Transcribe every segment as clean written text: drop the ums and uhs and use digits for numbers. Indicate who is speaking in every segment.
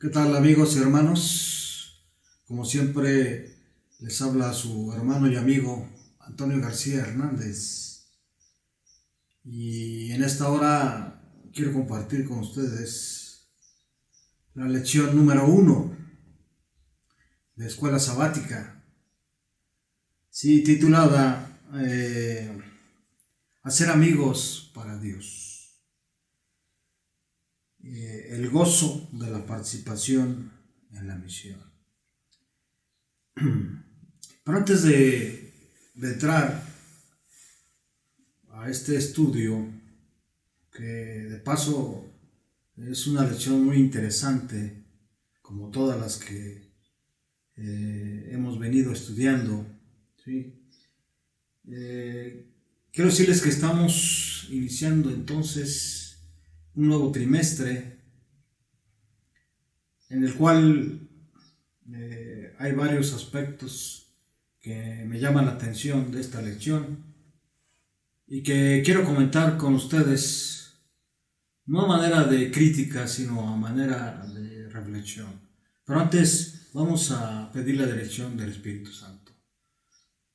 Speaker 1: ¿Qué tal, amigos y hermanos? Como siempre les habla su hermano y amigo Antonio García Hernández, y en esta hora quiero compartir con ustedes la lección número 1 de Escuela Sabática, sí, titulada Hacer amigos para Dios. El gozo de la participación en la misión. Pero antes de entrar a este estudio, que de paso es una lección muy interesante, como todas las que hemos venido estudiando, ¿sí? Quiero decirles que estamos iniciando entonces un nuevo trimestre en el cual hay varios aspectos que me llaman la atención de esta lección y que quiero comentar con ustedes, no a manera de crítica, sino a manera de reflexión. Pero antes vamos a pedir la dirección del Espíritu Santo.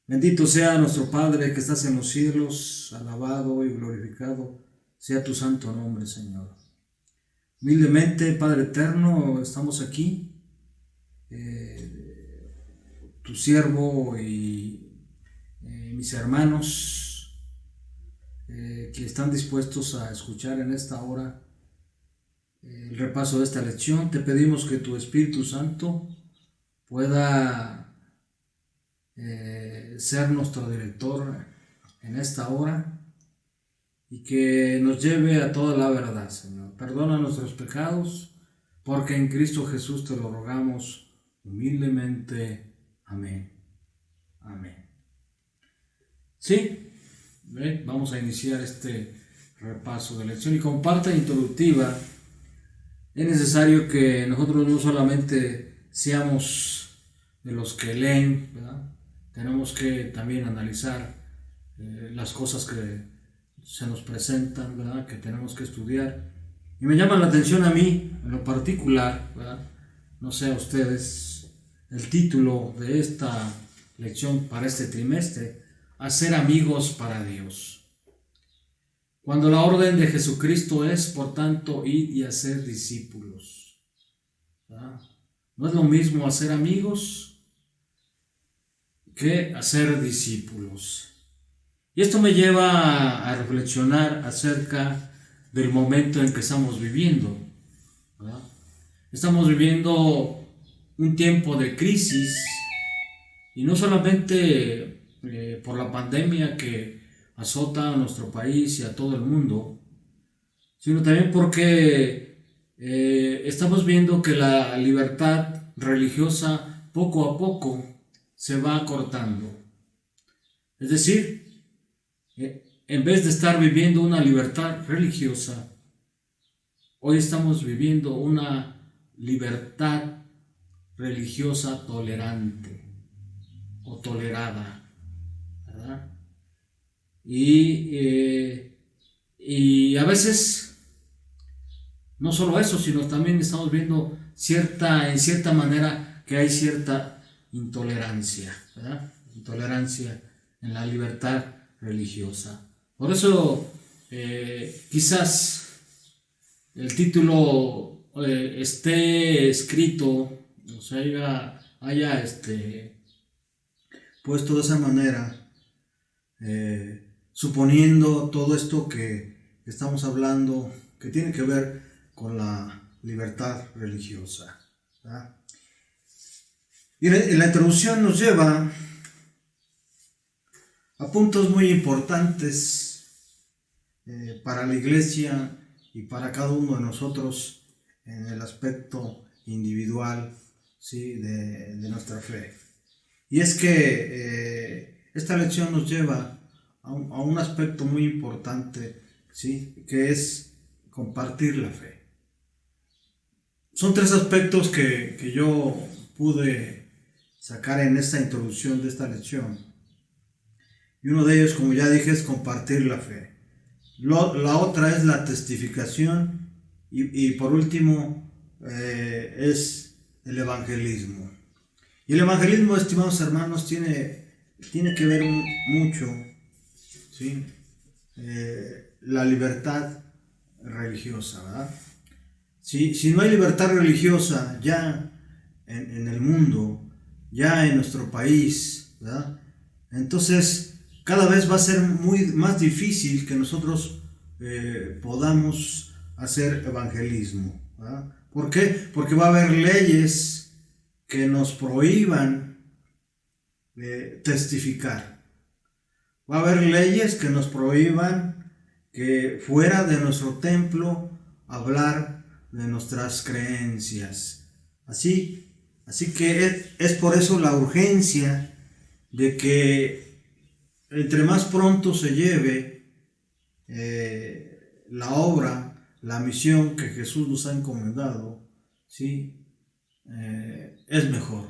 Speaker 1: Bendito sea nuestro Padre que estás en los cielos, alabado y glorificado sea tu santo nombre, Señor. Humildemente, Padre eterno, estamos aquí, tu siervo y mis hermanos que están dispuestos a escuchar en esta hora el repaso de esta lección. Te pedimos que tu Espíritu Santo pueda ser nuestro director en esta hora y que nos lleve a toda la verdad, Señor. Perdona nuestros pecados, porque en Cristo Jesús te lo rogamos humildemente. Amén. Amén. Sí, vamos a iniciar este repaso de lección, y como parte introductiva es necesario que nosotros no solamente seamos de los que leen, ¿verdad? Tenemos que también analizar las cosas que se nos presentan, ¿verdad? Que tenemos que estudiar. Y me llama la atención a mí, en lo particular, ¿verdad? No sé a ustedes, el título de esta lección para este trimestre: Hacer amigos para Dios. Cuando la orden de Jesucristo es, por tanto, ir y hacer discípulos, ¿verdad? No es lo mismo hacer amigos que hacer discípulos. Y esto me lleva a reflexionar acerca del momento en que estamos viviendo, ¿verdad? Estamos viviendo un tiempo de crisis, y no solamente por la pandemia que azota a nuestro país y a todo el mundo, sino también porque estamos viendo que la libertad religiosa poco a poco se va acortando. Es decir, en vez de estar viviendo una libertad religiosa, hoy estamos viviendo una libertad religiosa tolerante o tolerada, ¿verdad? Y a veces, no solo eso, sino también estamos viendo en cierta manera que hay cierta intolerancia, ¿verdad? Intolerancia en la libertad religiosa. Por eso quizás el título esté escrito, o sea, haya puesto de esa manera, suponiendo todo esto que estamos hablando, que tiene que ver con la libertad religiosa, ¿verdad? Y la introducción nos lleva a puntos muy importantes para la iglesia y para cada uno de nosotros en el aspecto individual, ¿sí? de nuestra fe. Y es que esta lección nos lleva a un aspecto muy importante, ¿sí? Que es compartir la fe. Son 3 aspectos que yo pude sacar en esta introducción de esta lección. Y uno de ellos, como ya dije, es compartir la fe. La otra es la testificación. Y por último,
Speaker 2: es el evangelismo. Y el evangelismo, estimados hermanos, tiene que ver mucho, ¿sí? La libertad religiosa, ¿verdad? Si no hay libertad religiosa ya en el mundo, ya en nuestro país, ¿verdad? Entonces cada vez va a ser más difícil que nosotros podamos hacer evangelismo, ¿verdad? ¿Por qué? Porque va a haber leyes que nos prohíban testificar. Va a haber leyes que nos prohíban que fuera de nuestro templo hablar de nuestras creencias. Así que es por eso la urgencia de que entre más pronto se lleve la obra, la misión que Jesús nos ha encomendado, ¿sí? Es mejor.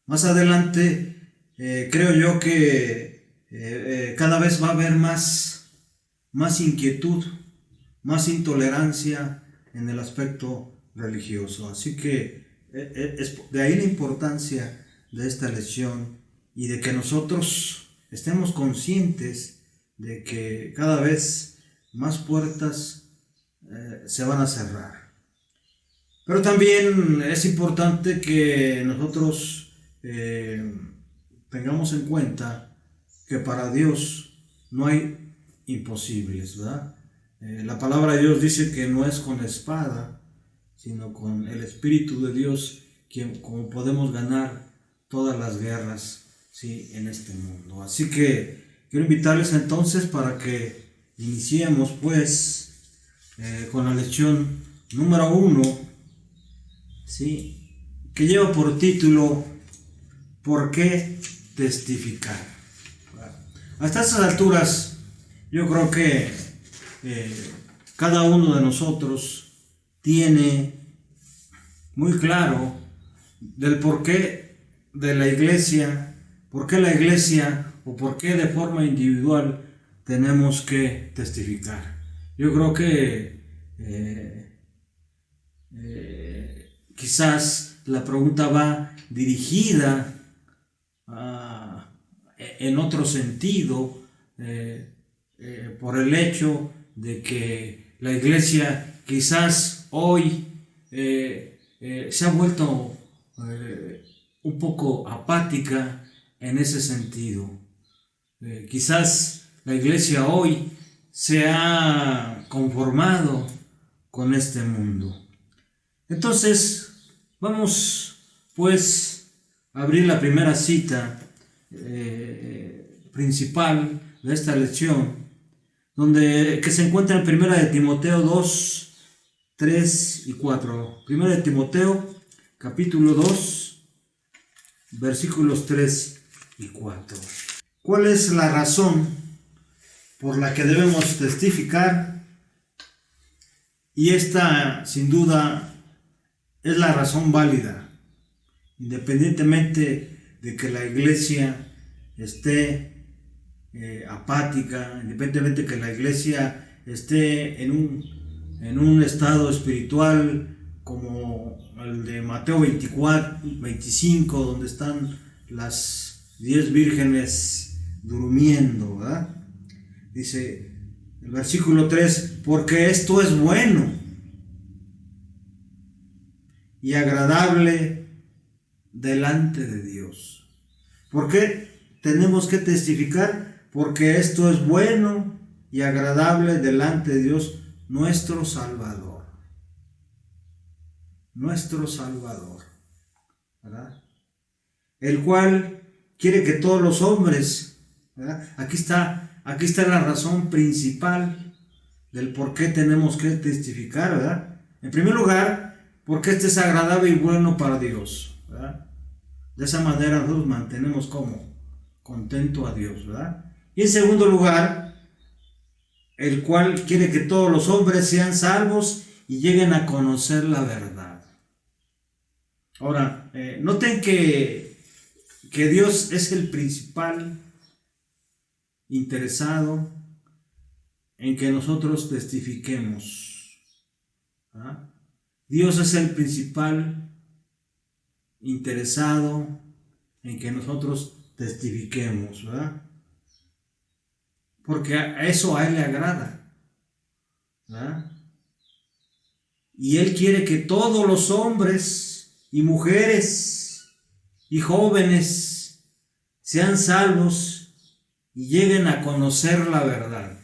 Speaker 2: Más adelante creo yo que cada vez va a haber más inquietud, más intolerancia en el aspecto religioso. Así que es de ahí la importancia de esta lección y de que nosotros estemos conscientes de que cada vez más puertas se van a cerrar. Pero también es importante que nosotros tengamos en cuenta que para Dios no hay imposibles, ¿verdad? La palabra de Dios dice que no es con la espada, sino con el Espíritu de Dios como podemos ganar todas las guerras, ¿sí?, en este mundo. Así que quiero invitarles entonces para que iniciemos pues con la lección número 1, ¿sí?, que lleva por título ¿por qué testificar? Hasta estas alturas yo creo que cada uno de nosotros tiene muy claro del porqué de la iglesia, por qué la iglesia o por qué de forma individual tenemos que testificar. Yo creo que quizás la pregunta va dirigida en otro sentido por el hecho de que la iglesia quizás hoy se ha vuelto un poco apática en ese sentido. Quizás la iglesia hoy se ha conformado con este mundo. Entonces, vamos pues a abrir la primera cita principal de esta lección, que se encuentra en 1 de Timoteo 2, 3 y 4. 1 de Timoteo, capítulo 2, versículos 3 y 4. ¿Cuál es la razón por la que debemos testificar? Y esta, sin duda, es la razón válida, independientemente de que la iglesia esté apática, independientemente de que la iglesia esté en un estado espiritual como el de Mateo 24, 25, donde están las 10 vírgenes durmiendo, ¿verdad? Dice el versículo 3, porque esto es bueno y agradable delante de Dios. ¿Por qué tenemos que testificar? Porque esto es bueno y agradable delante de Dios, nuestro Salvador. Nuestro Salvador, ¿verdad? El cual quiere que todos los hombres, ¿verdad? Aquí está la razón principal del por qué tenemos que testificar, ¿verdad? En primer lugar, porque este es agradable y bueno para Dios, ¿verdad? De esa manera nosotros mantenemos como contento a Dios, ¿verdad? Y en segundo lugar, el cual quiere que todos los hombres sean salvos y lleguen a conocer la verdad. Ahora, noten que Dios es el principal interesado en que nosotros testifiquemos, ¿verdad? Dios es el principal interesado en que nosotros testifiquemos, ¿verdad? Porque eso a Él le agrada, ¿verdad? Y Él quiere que todos los hombres y mujeres y jóvenes sean salvos y lleguen a conocer la verdad.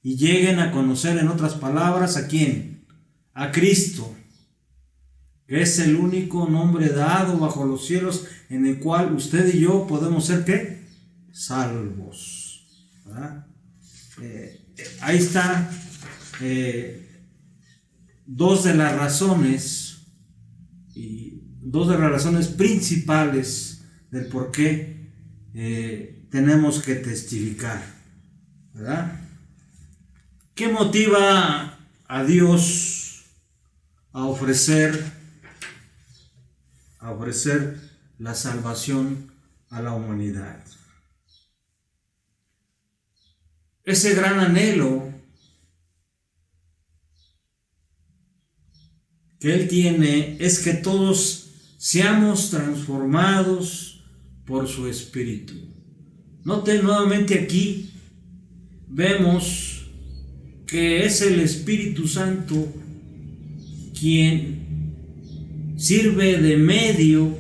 Speaker 2: Y lleguen a conocer, en otras palabras, ¿a quién? A Cristo, que es el único nombre dado bajo los cielos en el cual usted y yo podemos ser, ¿qué? Salvos, ¿verdad? Ahí está dos de las razones principales del por qué tenemos que testificar, ¿verdad? ¿Qué motiva a Dios a ofrecer la salvación a la humanidad? Ese gran anhelo que Él tiene es que todos seamos transformados por su Espíritu. Noten nuevamente aquí, vemos que es el Espíritu Santo quien sirve de medio,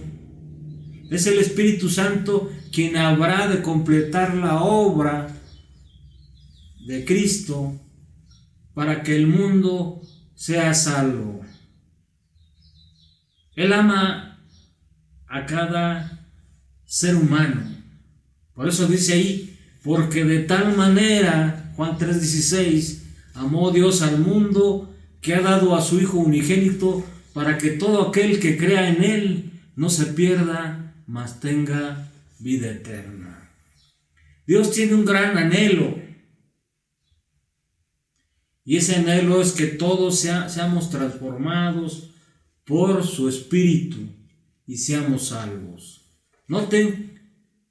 Speaker 2: es el Espíritu Santo quien habrá de completar la obra de Cristo para que el mundo sea salvo. Él ama a cada ser humano. Por eso dice ahí, porque de tal manera, Juan 3:16, amó Dios al mundo que ha dado a su Hijo unigénito para que todo aquel que crea en Él no se pierda, mas tenga vida eterna. Dios tiene un gran anhelo, y ese anhelo es que todos seamos transformados por su Espíritu y seamos salvos. Noten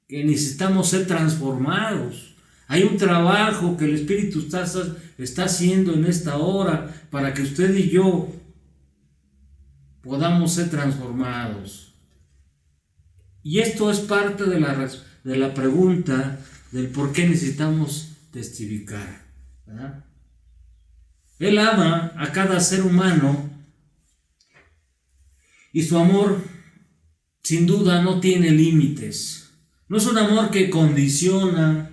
Speaker 2: que necesitamos ser transformados. Hay un trabajo que el Espíritu está haciendo en esta hora para que usted y yo podamos ser transformados. Y esto es parte de la pregunta del por qué necesitamos testificar, ¿verdad? Él ama a cada ser humano y su amor sin duda no tiene límites. No es un amor que condiciona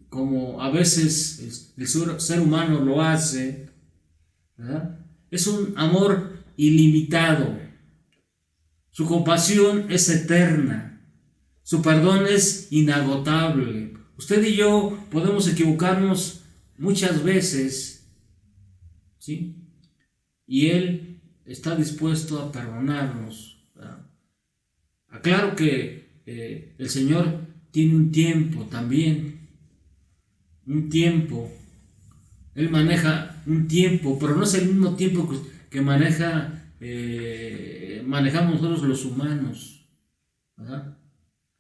Speaker 2: como a veces el ser humano lo hace, ¿verdad? Es un amor ilimitado. Su compasión es eterna. Su perdón es inagotable. Usted y yo podemos equivocarnos muchas veces, ¿sí? Y Él está dispuesto a perdonarnos, ¿verdad? Aclaro que el Señor tiene un tiempo también. Un tiempo. Él maneja un tiempo, pero no es el mismo tiempo que manejamos nosotros los humanos, ¿verdad?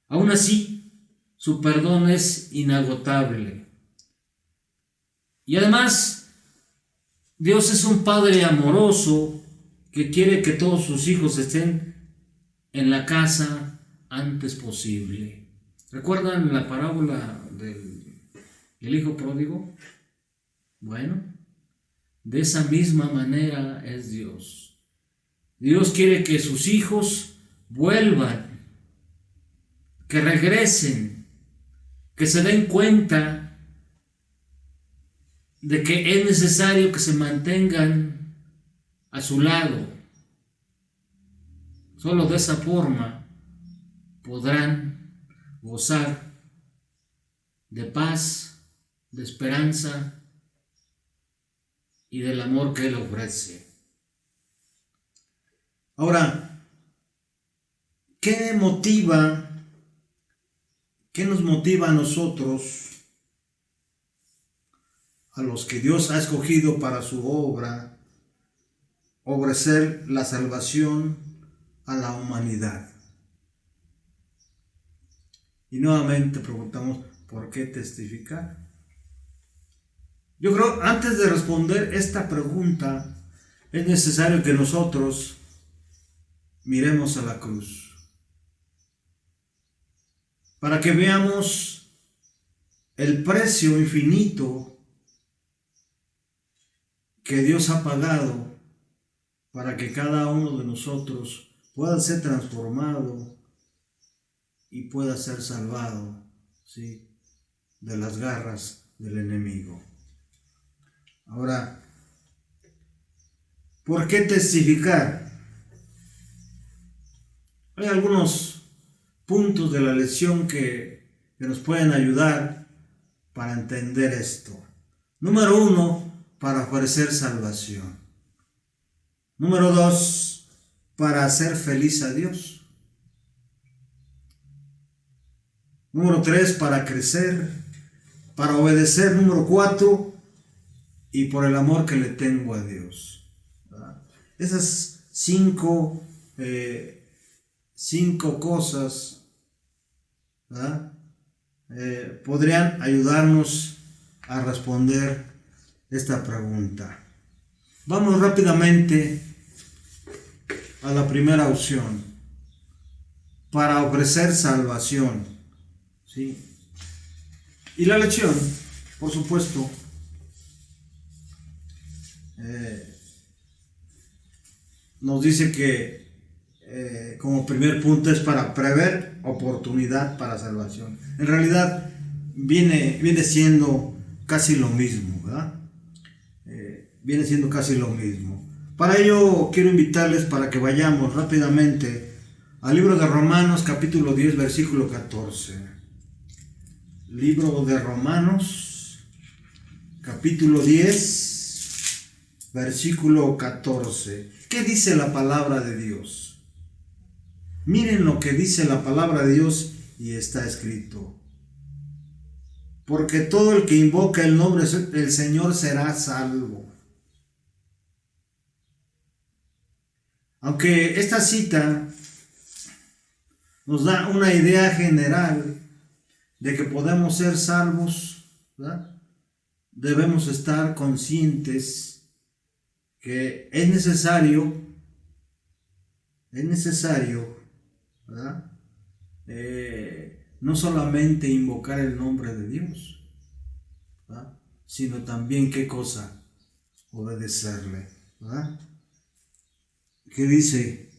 Speaker 2: Aún así, su perdón es inagotable. Y además, Dios es un Padre amoroso que quiere que todos sus hijos estén en la casa antes posible. ¿Recuerdan la parábola del hijo pródigo? Bueno, de esa misma manera es Dios. Dios quiere que sus hijos vuelvan, que regresen, que se den cuenta de que es necesario que se mantengan a su lado. Solo de esa forma podrán gozar de paz, de esperanza y del amor que Él ofrece. Ahora, ¿qué nos motiva a nosotros, a los que Dios ha escogido para su obra, ofrecer la salvación a la humanidad? Y nuevamente preguntamos, ¿por qué testificar? Yo creo, antes de responder esta pregunta, es necesario que nosotros miremos a la cruz para que veamos el precio infinito que Dios ha pagado para que cada uno de nosotros pueda ser transformado y pueda ser salvado, ¿sí?, de las garras del enemigo. Ahora, ¿por qué testificar? Hay algunos puntos de la lección que nos pueden ayudar para entender esto. Número 1, para ofrecer salvación. Número 2, para hacer feliz a Dios. Número 3, para crecer, para obedecer. Número 4, y por el amor que le tengo a Dios. ¿Verdad? Esas cinco cosas, ¿verdad?, podrían ayudarnos a responder esta pregunta. Vamos rápidamente a la primera opción, para ofrecer salvación, ¿sí? Y la lección, por supuesto, nos dice que como primer punto es para prever oportunidad para salvación. En realidad viene siendo casi lo mismo, ¿verdad? Viene siendo casi lo mismo. Para ello quiero invitarles para que vayamos rápidamente al libro de Romanos, capítulo 10, versículo 14. Libro de Romanos, capítulo 10, versículo 14. ¿Qué dice la palabra de Dios? Miren lo que dice la palabra de Dios y está escrito: porque todo el que invoca el nombre del Señor será salvo. Aunque esta cita nos da una idea general de que podemos ser salvos, ¿verdad?, debemos estar conscientes que es necesario, ¿verdad?, no solamente invocar el nombre de Dios, ¿verdad?, sino también, ¿qué cosa? Obedecerle, ¿verdad? ¿Qué dice?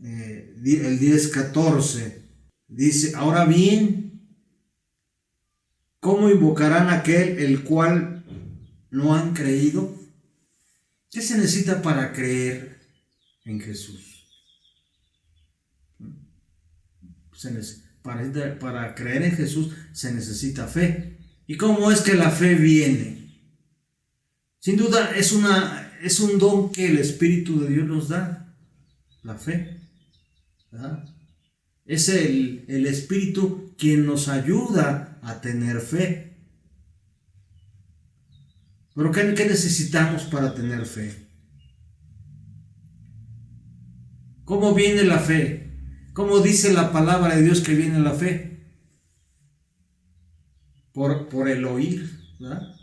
Speaker 2: El 10:14 dice: ahora bien, ¿cómo invocarán a aquel el cual no han creído? ¿Qué se necesita para creer en Jesús? Para creer en Jesús se necesita fe. ¿Y cómo es que la fe viene? Sin duda es un don que el Espíritu de Dios nos da, la fe, ¿verdad? Es el Espíritu quien nos ayuda a tener fe. Pero ¿qué necesitamos para tener fe? ¿Cómo viene la fe? ¿Cómo dice la palabra de Dios que viene la fe? Por el oír, ¿verdad?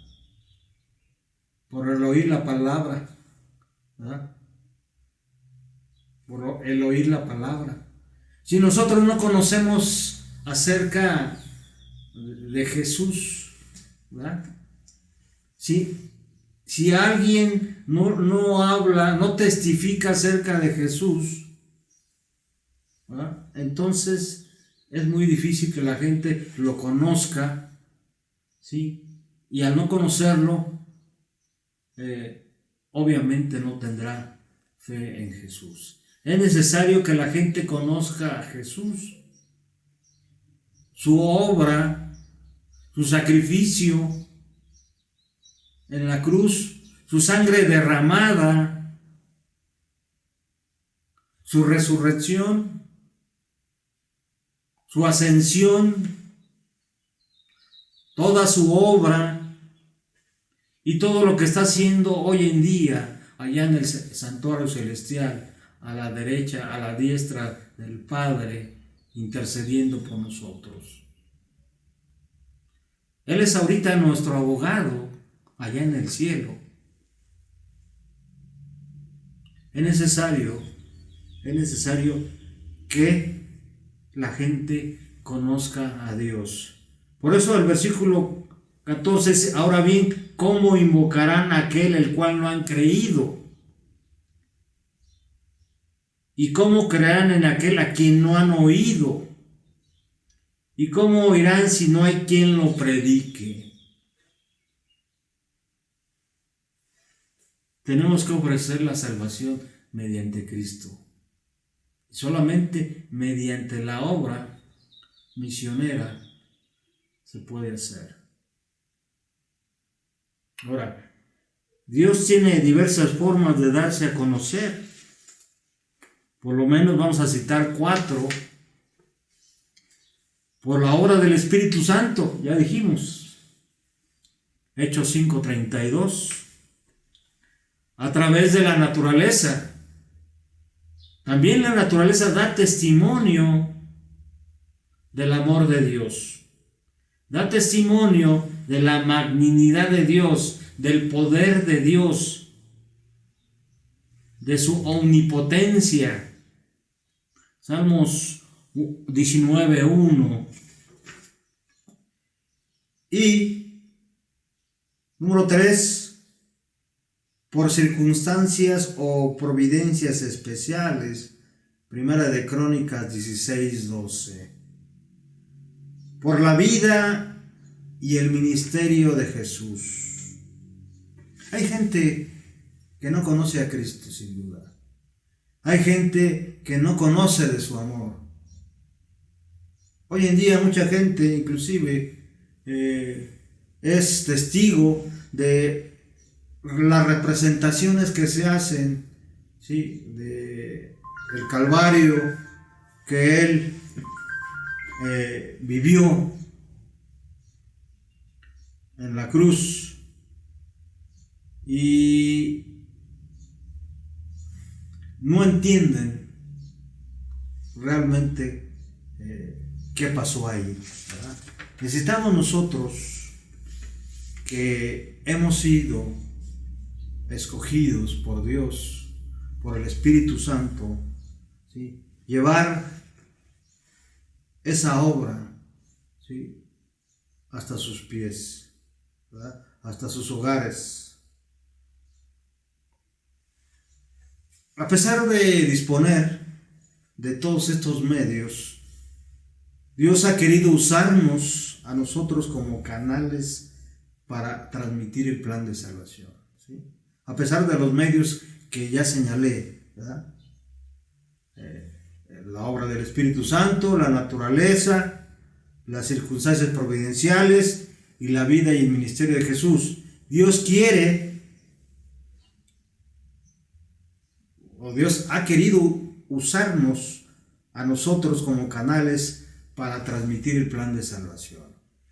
Speaker 2: Por el oír la palabra, ¿verdad? Por el oír la palabra. Si nosotros no conocemos acerca de Jesús, ¿verdad?, si alguien no habla, no testifica acerca de Jesús, ¿verdad?, entonces es muy difícil que la gente lo conozca, ¿sí? Y al no conocerlo, obviamente no tendrá fe en Jesús. Es necesario que la gente conozca a Jesús, su obra, su sacrificio en la cruz, su sangre derramada, su resurrección, su ascensión, toda su obra y todo lo que está haciendo hoy en día allá en el santuario celestial, a la derecha, a la diestra del Padre, intercediendo por nosotros. Él es ahorita nuestro abogado allá en el cielo.
Speaker 1: Es necesario que la gente conozca a Dios. Por eso el versículo 14 dice: ahora bien, ¿cómo invocarán a aquel el cual no han creído? ¿Y cómo creerán en aquel a quien no han oído? ¿Y cómo oirán si no hay quien lo predique? Tenemos que ofrecer la salvación mediante Cristo. Solamente mediante la obra misionera se puede hacer. Ahora, Dios tiene diversas formas de darse a conocer. Por lo menos vamos a citar 4. Por la obra del Espíritu Santo, ya dijimos. Hechos 5:32. A través de la naturaleza. También la naturaleza da testimonio del amor de Dios. Da testimonio de la magnanimidad de Dios, del poder de Dios, de su omnipotencia. Salmos 19:1. Y número 3. Por circunstancias o providencias especiales. Primera de Crónicas 16:12. Por la vida y el ministerio de Jesús. Hay gente que no conoce a Cristo, sin duda. Hay gente que no conoce de su amor. Hoy en día mucha gente inclusive es testigo de las representaciones que se hacen, ¿sí?, de el Calvario que Él vivió en la cruz, y no entienden realmente qué pasó ahí, ¿verdad? Necesitamos nosotros, que hemos sido escogidos por Dios, por el Espíritu Santo, ¿sí?, llevar esa obra, ¿sí?, hasta sus pies, ¿verdad?, hasta sus hogares. A pesar de disponer de todos estos medios, Dios ha querido usarnos a nosotros como canales para transmitir el plan de salvación, ¿sí? A pesar de los medios que ya señalé, ¿verdad? La obra del Espíritu Santo, la naturaleza, las circunstancias providenciales y la vida y el ministerio de Jesús. Dios quiere, o Dios ha querido usarnos a nosotros como canales para transmitir el plan de salvación.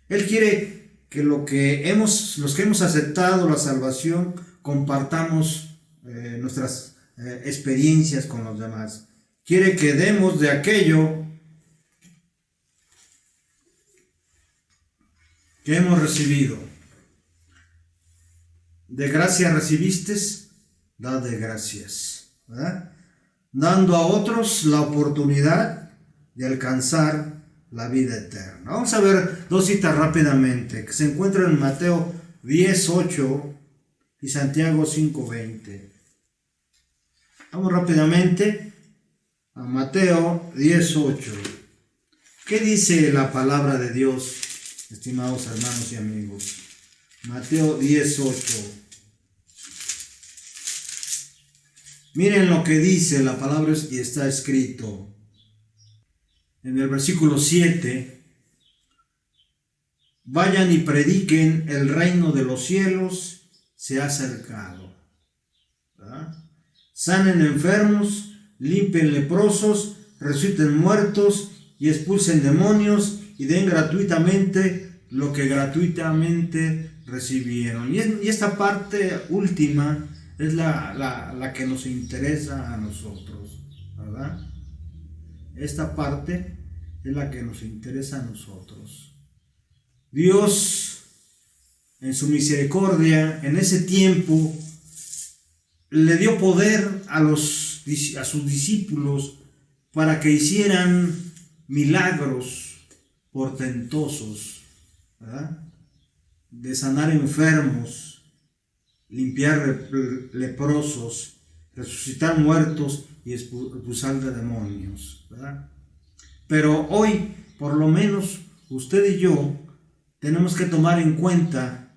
Speaker 1: Él quiere que los que hemos aceptado la salvación, compartamos nuestras experiencias con los demás. Quiere que demos de aquello que hemos recibido. De gracia recibiste, da de gracias, ¿verdad?, dando a otros la oportunidad de alcanzar la vida eterna. Vamos a ver 2 citas rápidamente que se encuentran en Mateo 10:8 y Santiago 5:20. Vamos rápidamente a Mateo 10:8. ¿Qué dice la palabra de Dios, estimados hermanos y amigos? Mateo 10:8. Miren lo que dice la palabra y está escrito en el versículo 7. Vayan y prediquen, el reino de los cielos se ha acercado, ¿verdad? Sanen enfermos, limpien leprosos, resuciten muertos y expulsen demonios, y den gratuitamente lo que gratuitamente recibieron. Y esta parte última es la que nos interesa a nosotros, ¿verdad? Esta parte es la que nos interesa a nosotros. Dios, en su misericordia, en ese tiempo, le dio poder
Speaker 2: a sus discípulos para que hicieran milagros portentosos, ¿verdad? De sanar enfermos, limpiar leprosos, resucitar muertos y expulsar de demonios, ¿verdad? Pero hoy, por lo menos, usted y yo tenemos que tomar en cuenta,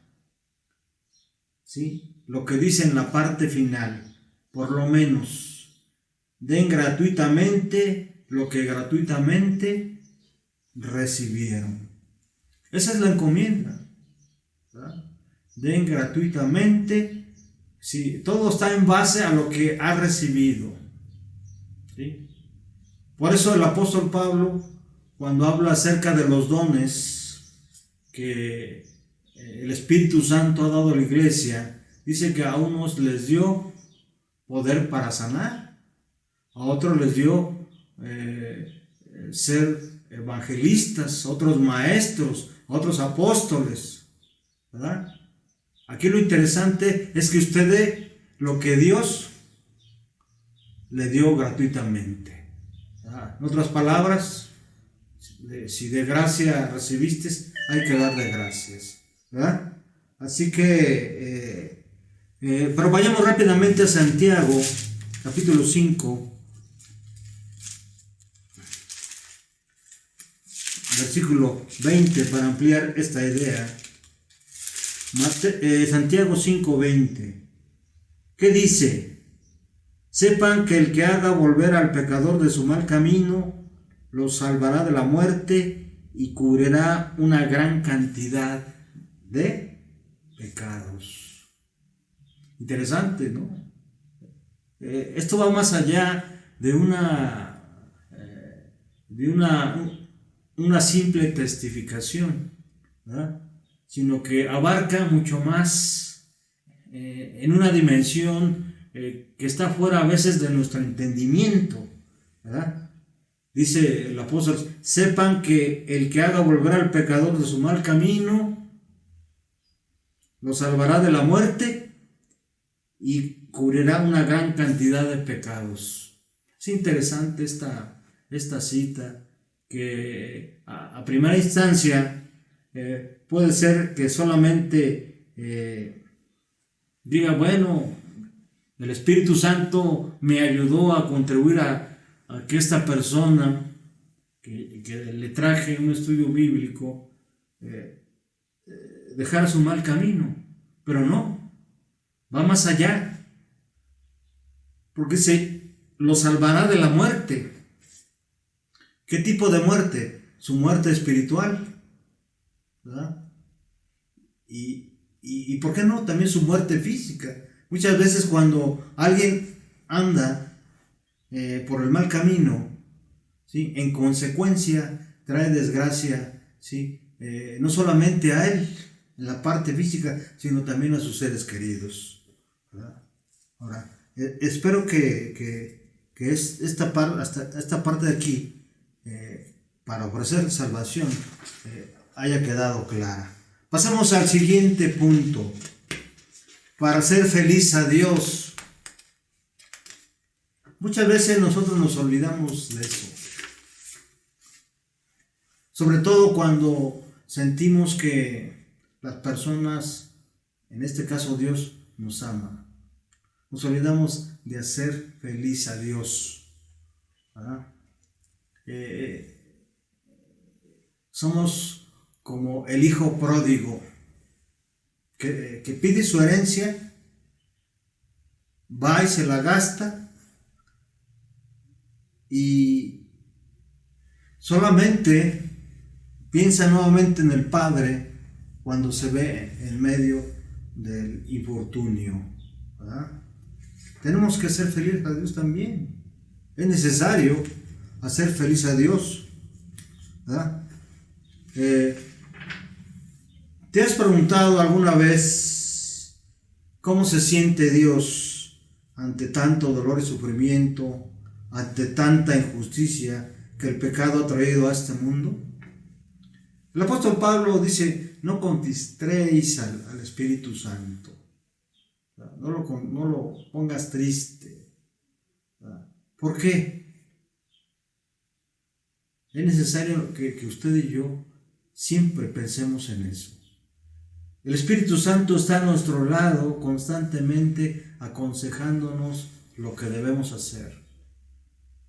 Speaker 2: ¿sí?, lo que dice en la parte final. Por lo menos, den gratuitamente lo que gratuitamente recibieron. Esa es la encomienda, ¿verdad? Den gratuitamente, sí, todo está en base a lo que ha recibido, ¿sí? Por eso el apóstol Pablo, cuando habla acerca de los dones que el Espíritu Santo ha dado a la iglesia, dice que a unos les dio poder para sanar, a otros les dio ser evangelistas, otros maestros, otros apóstoles, ¿verdad? Aquí lo interesante es que usted dé lo que Dios le dio gratuitamente, ¿verdad? En otras palabras, si de gracia recibiste, hay que darle gracias, ¿verdad? Así que, pero vayamos rápidamente a Santiago, capítulo 5, versículo 20, para ampliar esta idea. Santiago 5:20. ¿Qué dice? Sepan que el que haga volver al pecador de su mal camino, lo salvará de la muerte y cubrirá una gran cantidad de pecados. Interesante, ¿no? Esto va más allá de una simple testificación, ¿verdad? Sino que abarca mucho más en una dimensión que está fuera a veces de nuestro entendimiento, ¿verdad? Dice el apóstol, sepan que el que haga volver al pecador de su mal camino, lo salvará de la muerte y cubrirá una gran cantidad de pecados. Es interesante esta cita, que a primera instancia puede ser que solamente diga, bueno, el Espíritu Santo me ayudó a contribuir a que esta persona que le traje un estudio bíblico dejara su mal camino. Pero no, va más allá, porque se lo salvará de la muerte. ¿Qué tipo de muerte? Su muerte espiritual, ¿verdad? Y ¿por qué no? También su muerte física. Muchas veces cuando alguien anda por el mal camino, ¿sí?, en consecuencia trae desgracia, ¿sí?, no solamente a él, en la parte física, sino también a sus seres queridos, ¿verdad? Ahora, espero que esta parte de aquí, para ofrecer salvación, haya quedado clara. Pasemos al siguiente punto. Para hacer feliz a Dios. Muchas veces nosotros nos olvidamos de eso. Sobre todo cuando sentimos que las personas, en este caso Dios, nos ama. Nos olvidamos de hacer feliz a Dios, ¿verdad? Somos como el hijo pródigo que pide su herencia, va y se la gasta y solamente piensa nuevamente en el Padre cuando se ve en medio del infortunio, ¿verdad? Tenemos que hacer feliz a Dios también. Es necesario hacer feliz a Dios, ¿verdad? ¿Te has preguntado alguna vez cómo se siente Dios ante tanto dolor y sufrimiento, ante tanta injusticia que el pecado ha traído a este mundo? El apóstol Pablo dice, no contristéis al Espíritu Santo, no lo pongas triste, ¿Por qué? Es necesario que usted y yo siempre pensemos en eso. El Espíritu Santo está a nuestro lado constantemente aconsejándonos lo que debemos hacer,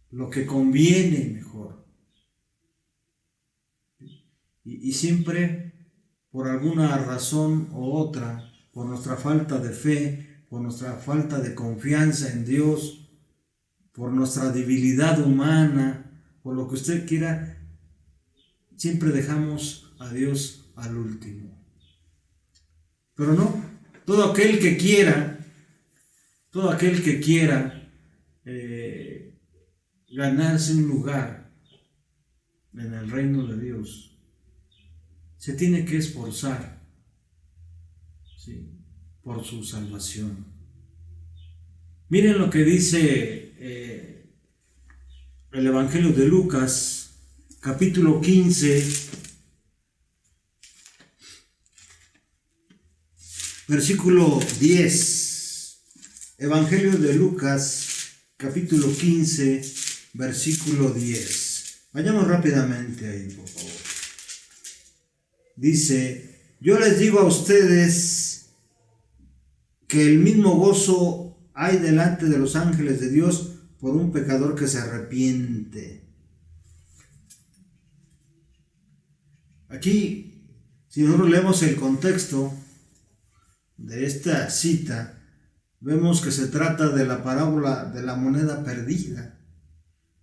Speaker 2: lo que conviene mejor. Y siempre, por alguna razón u otra, por nuestra falta de fe, por nuestra falta de confianza en Dios, por nuestra debilidad humana, por lo que usted quiera, siempre dejamos a Dios al último. Pero no, todo aquel que quiera ganarse un lugar en el reino de Dios, se tiene que esforzar, ¿sí?, por su salvación. Miren lo que dice el Evangelio de Lucas, capítulo 15, versículo 10. Evangelio de Lucas, capítulo 15, versículo 10. Vayamos rápidamente ahí, por favor. Dice: yo les digo a ustedes que el mismo gozo hay delante de los ángeles de Dios por un pecador que se arrepiente. Aquí, si nosotros leemos el contexto de esta cita, vemos que se trata de la parábola de la moneda perdida,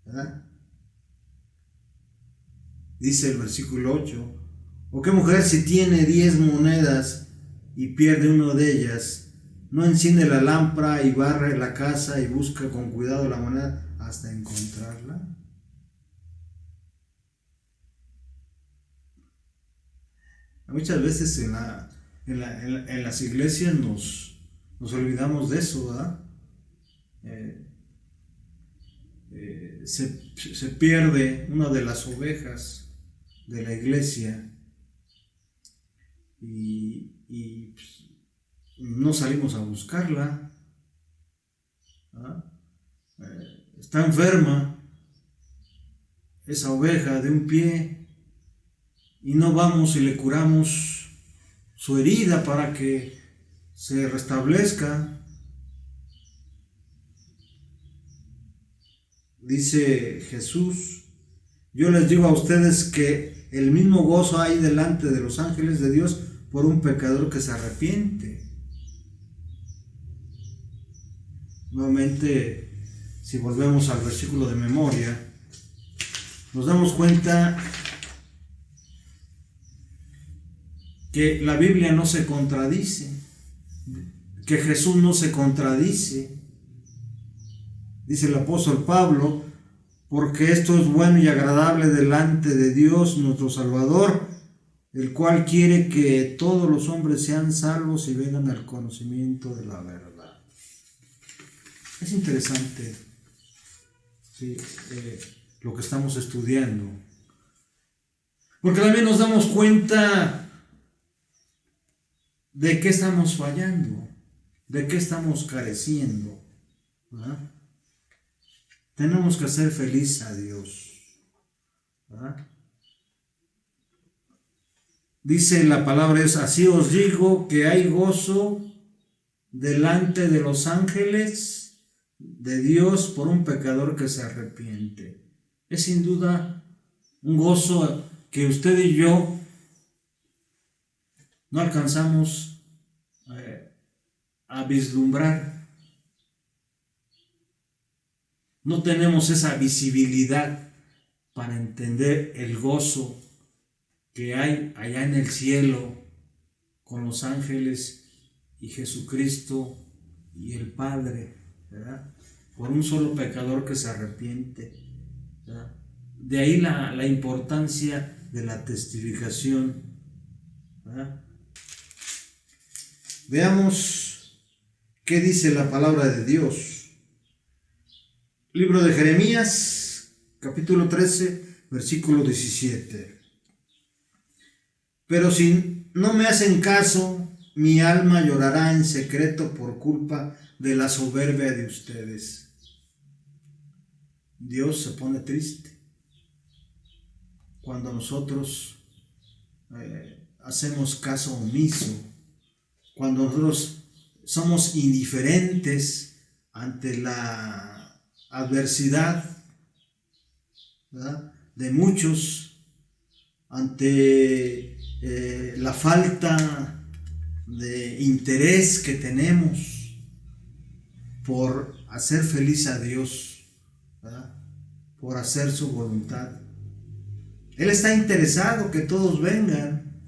Speaker 2: ¿verdad? Dice el versículo 8: ¿o qué mujer, si tiene 10 monedas y pierde una de ellas, no enciende la lámpara y barre la casa y busca con cuidado la moneda hasta encontrarla? Muchas veces en las iglesias nos olvidamos de eso, ¿verdad? Se pierde una de las ovejas de la iglesia y pues, no salimos a buscarla, ¿verdad? Está enferma esa oveja de un pie y no vamos y le curamos su herida para que se restablezca. Dice Jesús: yo les digo a ustedes que el mismo gozo hay delante de los ángeles de Dios por un pecador que se arrepiente. Nuevamente, si volvemos al versículo de memoria, nos damos cuenta que la Biblia no se contradice, que Jesús no se contradice. Dice el apóstol Pablo: porque esto es bueno y agradable delante de Dios nuestro Salvador, el cual quiere que todos los hombres sean salvos y vengan al conocimiento de la verdad. Es interesante, sí, lo que estamos estudiando, porque también nos damos cuenta de qué estamos fallando, de qué estamos careciendo, ¿verdad? Tenemos que hacer feliz a Dios, ¿verdad? Dice la palabra de Dios: así os digo que hay gozo delante de los ángeles de Dios por un pecador que se arrepiente. Es sin duda un gozo que usted y yo no alcanzamos a vislumbrar. No tenemos esa visibilidad para entender el gozo que hay allá en el cielo con los ángeles y Jesucristo y el Padre, ¿verdad? Por un solo pecador que se arrepiente, ¿verdad? De ahí la importancia de la testificación, ¿verdad? Veamos qué dice la palabra de Dios. Libro de Jeremías, capítulo 13, versículo 17. Pero si no me hacen caso, mi alma llorará en secreto por culpa de la soberbia de ustedes. Dios se pone triste cuando nosotros hacemos caso omiso, cuando nosotros somos indiferentes ante la adversidad, ¿verdad?, de muchos, ante la falta de interés que tenemos por hacer feliz a Dios, ¿verdad?, por hacer su voluntad. Él está interesado que todos vengan,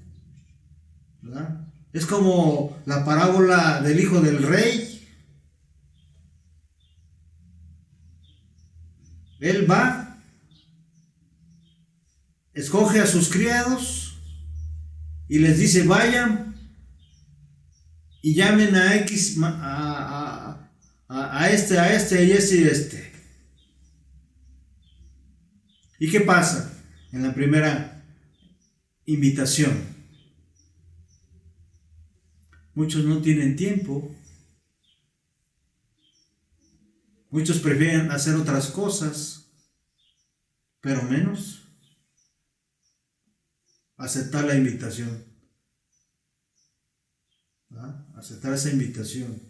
Speaker 2: ¿verdad? Es como la parábola del hijo del rey. Él va, escoge a sus criados y les dice: vayan y llamen a X, a este y este y este. ¿Y qué pasa en la primera invitación? Muchos no tienen tiempo, muchos prefieren hacer otras cosas, pero menos aceptar la invitación, ¿verdad? Aceptar esa invitación.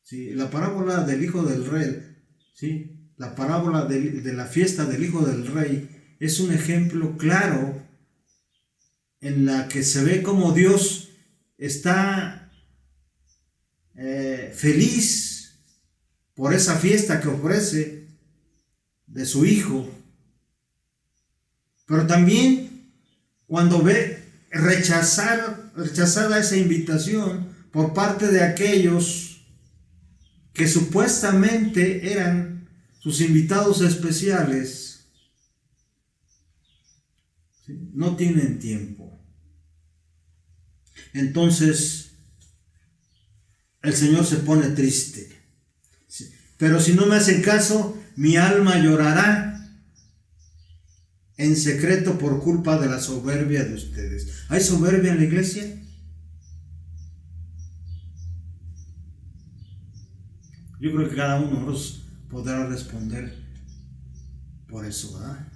Speaker 2: ¿Sí? La parábola del hijo del rey, ¿sí?, la parábola de la fiesta del hijo del rey es un ejemplo claro en la que se ve cómo Dios está feliz por esa fiesta que ofrece de su hijo, pero también cuando ve rechazada esa invitación por parte de aquellos que supuestamente eran sus invitados especiales, ¿sí?, no tienen tiempo. Entonces el Señor se pone triste. Pero si no me hacen caso, mi alma llorará en secreto por culpa de la soberbia de ustedes. ¿Hay soberbia en la iglesia? Yo creo que cada uno de nosotros podrá responder por eso, ¿verdad?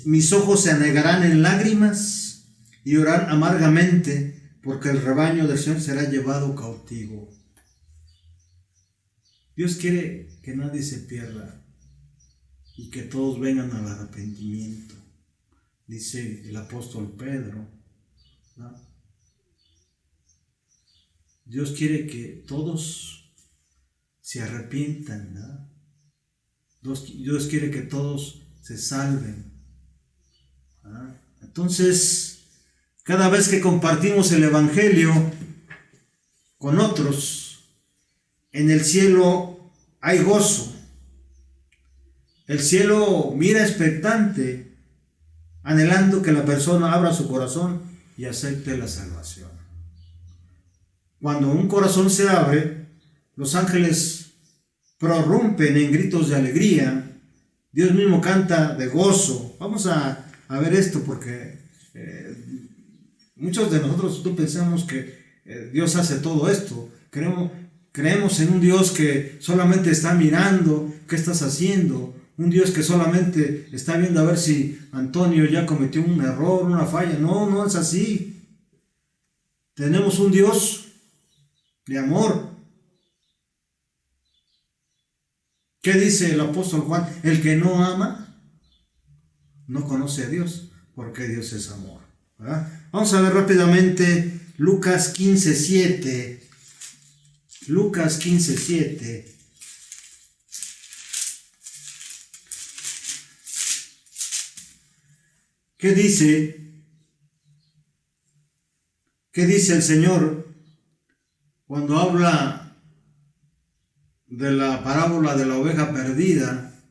Speaker 2: Mis ojos se anegarán en lágrimas y llorarán amargamente, porque el rebaño del Señor será llevado cautivo. Dios quiere que nadie se pierda y que todos vengan al arrepentimiento, dice el apóstol Pedro, ¿no? Dios quiere que todos se arrepientan, ¿no? Dios quiere que todos se salven, ¿no? Entonces, cada vez que compartimos el Evangelio con otros, en el cielo hay gozo. El cielo mira expectante, anhelando que la persona abra su corazón y acepte la salvación. Cuando un corazón se abre, los ángeles prorrumpen en gritos de alegría. Dios mismo canta de gozo. Vamos a ver esto porque muchos de nosotros pensamos que Dios hace todo esto. Creemos en un Dios que solamente está mirando qué estás haciendo. Un Dios que solamente está viendo a ver si Antonio ya cometió un error, una falla. No, no es así. Tenemos un Dios de amor. ¿Qué dice el apóstol Juan? El que no ama no conoce a Dios, porque Dios es amor, ¿verdad? Vamos a ver rápidamente Lucas 15:7. Lucas 15:7. ¿Qué dice? ¿Qué dice el Señor cuando habla de la parábola de la oveja perdida?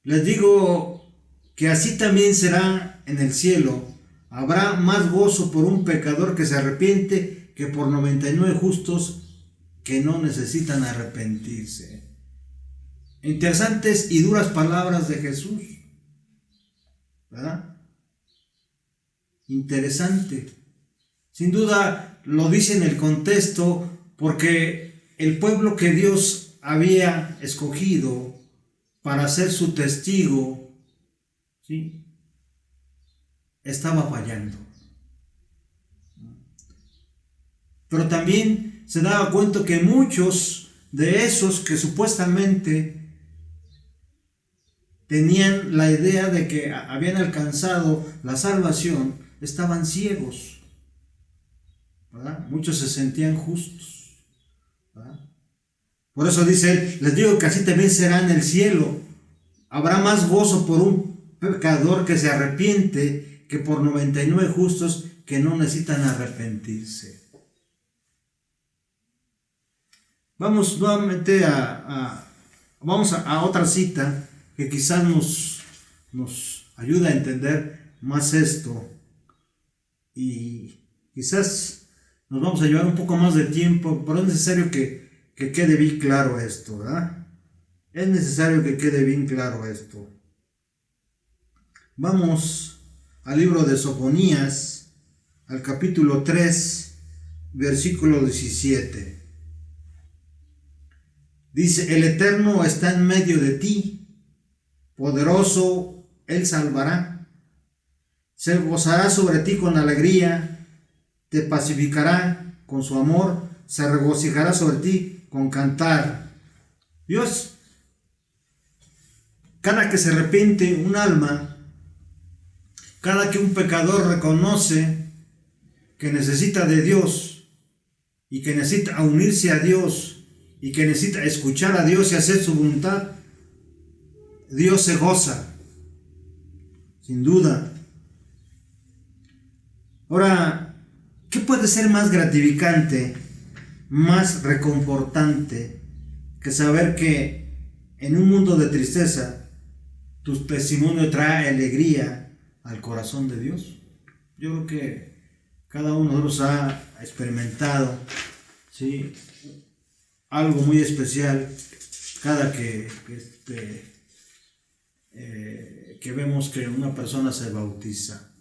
Speaker 2: Les digo que así también será en el cielo. Habrá más gozo por un pecador que se arrepiente que por 99 justos que no necesitan arrepentirse. Interesantes y duras palabras de Jesús, ¿verdad? Interesante. Sin duda lo dice en el contexto porque el pueblo que Dios había escogido para ser su testigo, ¿sí?, estaba fallando. Pero también se daba cuenta que muchos de esos que supuestamente tenían la idea de que habían alcanzado la salvación estaban ciegos, ¿verdad? Muchos se sentían justos, ¿verdad? Por eso dice él, les digo que así también será en el cielo. Habrá más gozo por un pecador que se arrepiente que por 99 justos que no necesitan arrepentirse. Vamos nuevamente vamos a otra cita que quizás nos ayuda a entender más esto, y quizás nos vamos a llevar un poco más de tiempo, pero es necesario que quede bien claro esto, ¿verdad? Es necesario que quede bien claro esto. Vamos al libro de Sofonías, al capítulo 3, versículo 17. Dice, el Eterno está en medio de ti, poderoso Él salvará. Se gozará sobre ti con alegría, te pacificará con su amor, se regocijará sobre ti con cantar. Dios, cada que se arrepiente un alma, cada que un pecador reconoce que necesita de Dios y que necesita unirse a Dios y que necesita escuchar a Dios y hacer su voluntad, Dios se goza, sin duda. Ahora, ¿qué puede ser más gratificante, más reconfortante que saber que en un mundo de tristeza tu testimonio trae alegría al corazón de Dios? Yo creo que cada uno de nosotros ha experimentado, ¿sí?, algo muy especial cada que vemos que una persona se bautiza,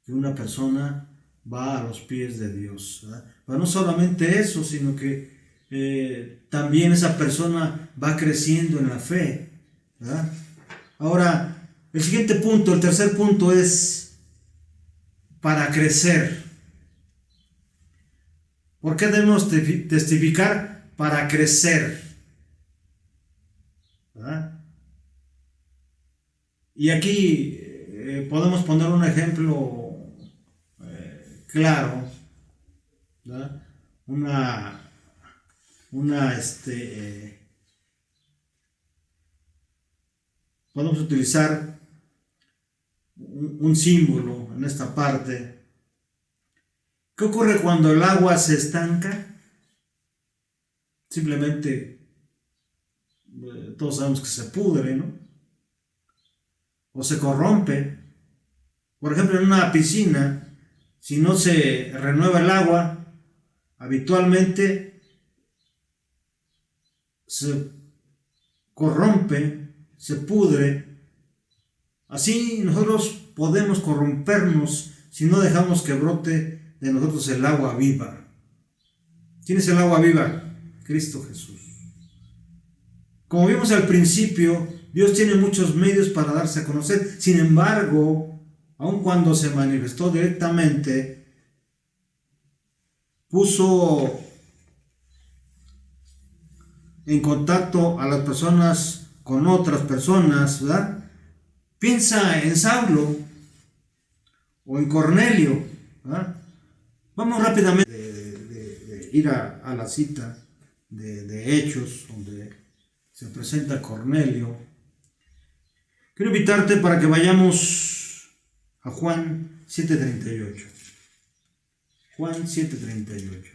Speaker 2: que una persona va a los pies de Dios, ¿verdad? Pero no solamente eso, sino que también esa persona va creciendo en la fe, ¿verdad? Ahora, el siguiente punto, el tercer punto es para crecer. ¿Por qué debemos testificar? Para crecer, ¿verdad? Y aquí podemos poner un ejemplo claro, ¿verdad? Podemos utilizar un símbolo en esta parte. ¿Qué ocurre cuando el agua se estanca? Simplemente todos sabemos que se pudre, ¿no? O se corrompe. Por ejemplo, en una piscina, si no se renueva el agua, habitualmente se corrompe, se pudre. Así nosotros podemos corrompernos si no dejamos que brote de nosotros el agua viva. ¿Quién es el agua viva? Cristo Jesús. Como vimos al principio, Dios tiene muchos medios para darse a conocer. Sin embargo, aun cuando se manifestó directamente, puso en contacto a las personas con otras personas, ¿verdad? Piensa en Saulo o en Cornelio, ¿verdad? Vamos rápidamente de ir a la cita de Hechos, donde se presenta Cornelio. Quiero invitarte para que vayamos a Juan 7:38. Juan 7:38.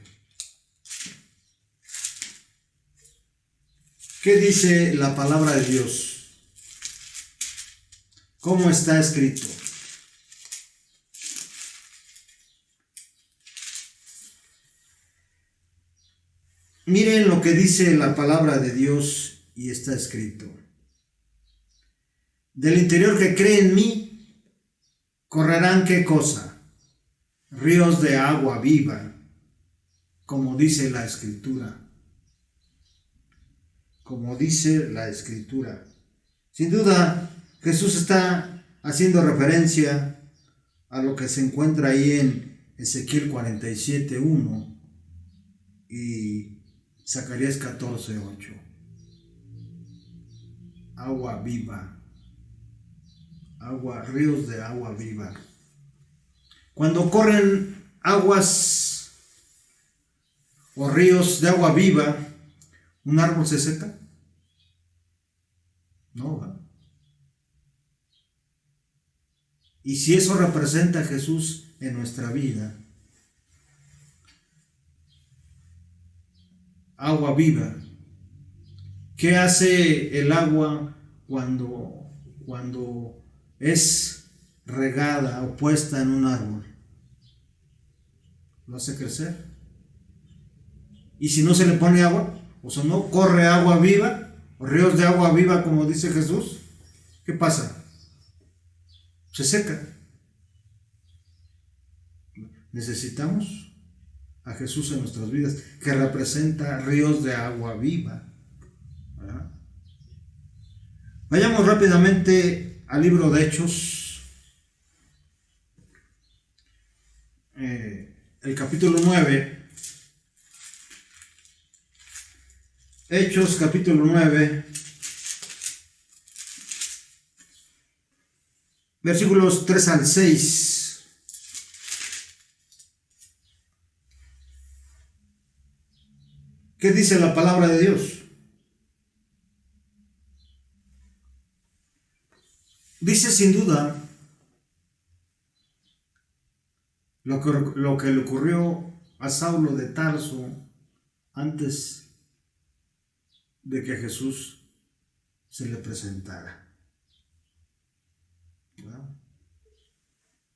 Speaker 2: ¿Qué dice la palabra de Dios? ¿Cómo está escrito? Miren lo que dice la palabra de Dios y está escrito. Del interior que cree en mí, correrán ¿qué cosa? Ríos de agua viva, como dice la Escritura. como dice la Escritura. Sin duda, Jesús está haciendo referencia a lo que se encuentra ahí en Ezequiel 47:1 y Zacarías 14:8. Agua viva, ríos de agua viva. Cuando corren aguas o ríos de agua viva, ¿un árbol se seca? No, ¿verdad? Y si eso representa a Jesús en nuestra vida, agua viva, ¿qué hace el agua cuando es regada o puesta en un árbol? Lo hace crecer. Y si no se le pone agua, o sea, no corre agua viva, o ríos de agua viva, como dice Jesús, ¿qué pasa? Se seca. Necesitamos a Jesús en nuestras vidas, que representa ríos de agua viva, ¿verdad? Vayamos rápidamente al libro de Hechos, el capítulo 9. Hechos capítulo 9, versículos 3 al 6. ¿Qué dice la palabra de Dios? Dice sin duda lo que le ocurrió a Saulo de Tarso antes de que Jesús se le presentara. ¿Verdad?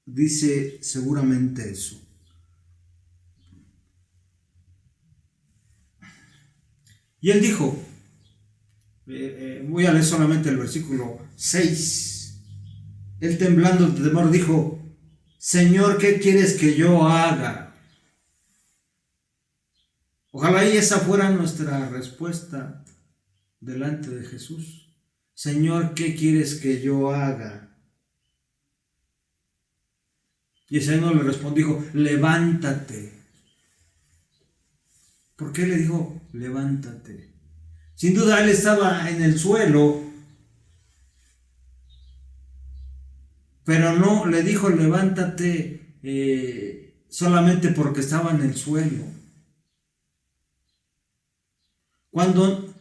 Speaker 2: Dice seguramente eso. Y él dijo, voy a leer solamente el versículo 6. Él temblando de temor dijo, Señor, ¿qué quieres que yo haga? Ojalá y esa fuera nuestra respuesta delante de Jesús. Señor, ¿qué quieres que yo haga? Y el Señor le respondió, levántate. ¿Por qué le dijo, levántate? Sin duda él estaba en el suelo, pero no le dijo, levántate solamente porque estaba en el suelo. Cuando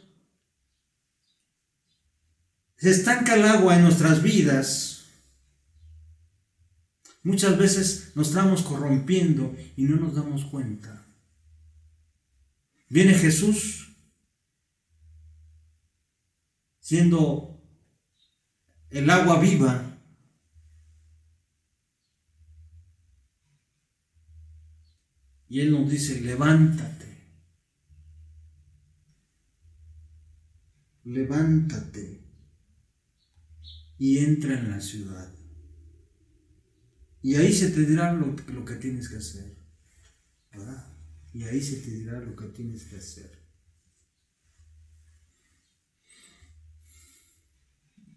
Speaker 2: se estanca el agua en nuestras vidas, muchas veces nos estamos corrompiendo y no nos damos cuenta. Viene Jesús siendo el agua viva y Él nos dice, levántate. Levántate y entra en la ciudad. Y ahí se te dirá lo que tienes que hacer, ¿verdad? Y ahí se te dirá lo que tienes que hacer.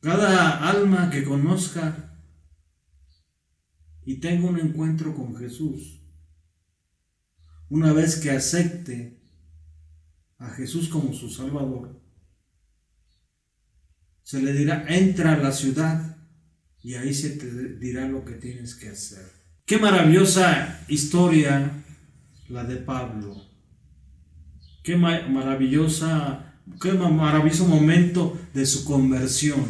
Speaker 2: Cada alma que conozca y tenga un encuentro con Jesús, una vez que acepte a Jesús como su Salvador, se le dirá, entra a la ciudad y ahí se te dirá lo que tienes que hacer. Qué maravillosa historia la de Pablo. Qué maravilloso momento de su conversión.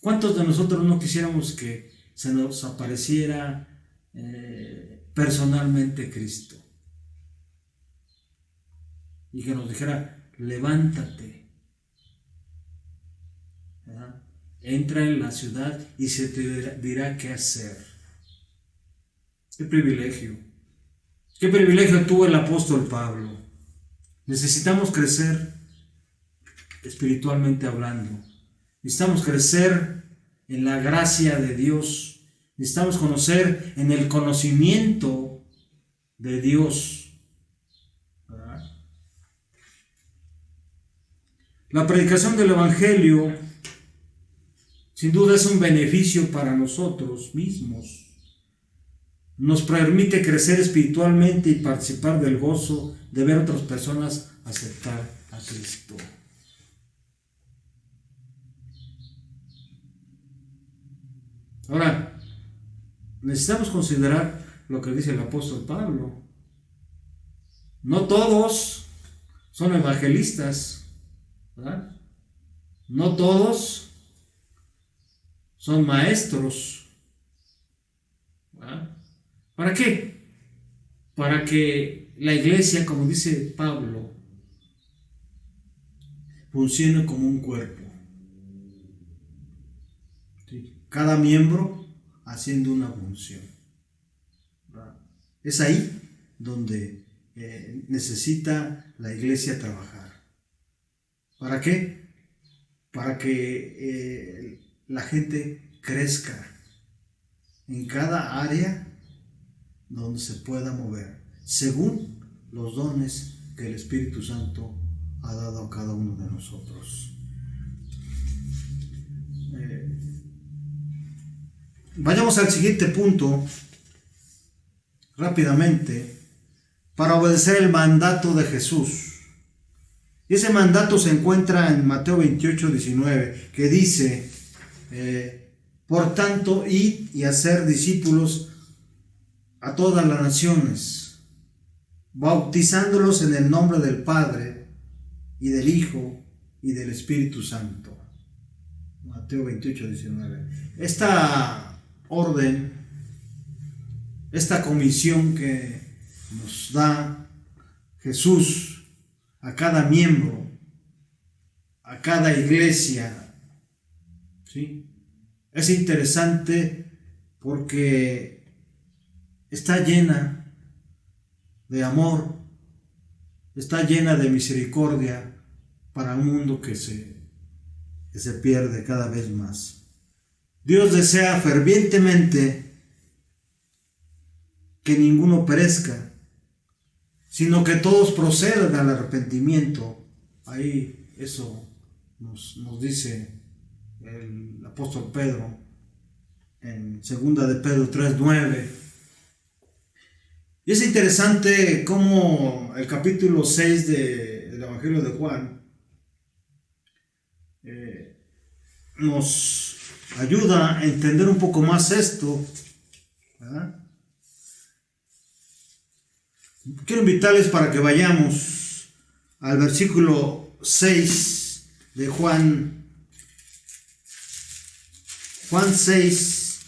Speaker 2: ¿Cuántos de nosotros no quisiéramos que se nos apareciera personalmente Cristo? Y que nos dijera, levántate, ¿verdad? Entra en la ciudad y se te dirá qué hacer. Qué privilegio. Qué privilegio tuvo el apóstol Pablo. Necesitamos crecer espiritualmente hablando. Necesitamos crecer en la gracia de Dios. Necesitamos conocer en el conocimiento de Dios. ¿Verdad? La predicación del Evangelio sin duda es un beneficio para nosotros mismos. Nos permite crecer espiritualmente y participar del gozo de ver a otras personas aceptar a Cristo. Ahora, necesitamos considerar lo que dice el apóstol Pablo. No todos son evangelistas, ¿verdad? No todos son maestros, ¿verdad? ¿Para qué? Para que la iglesia, como dice Pablo, funcione como un cuerpo. ¿Sí? Cada miembro haciendo una función, ¿verdad? Es ahí donde necesita la iglesia trabajar. ¿Para qué? Para que la gente crezca en cada área donde se pueda mover, según los dones que el Espíritu Santo ha dado a cada uno de nosotros. Vayamos al siguiente punto rápidamente, para obedecer el mandato de Jesús. Y ese mandato se encuentra en Mateo 28:19, que dice, por tanto, id y hacer discípulos a todas las naciones, bautizándolos en el nombre del Padre, y del Hijo, y del Espíritu Santo. Mateo 28:19. Esta orden, esta comisión que nos da Jesús a cada miembro, a cada iglesia, ¿sí? Es interesante porque está llena de amor, está llena de misericordia para un mundo que se pierde cada vez más. Dios desea fervientemente que ninguno perezca, sino que todos procedan al arrepentimiento. Ahí eso nos dice el apóstol Pedro en 2 de Pedro 3:9. Y es interesante cómo el capítulo 6 del Evangelio de Juan nos ayuda a entender un poco más esto, ¿verdad? Quiero invitarles para que vayamos al versículo 6 de Juan 6,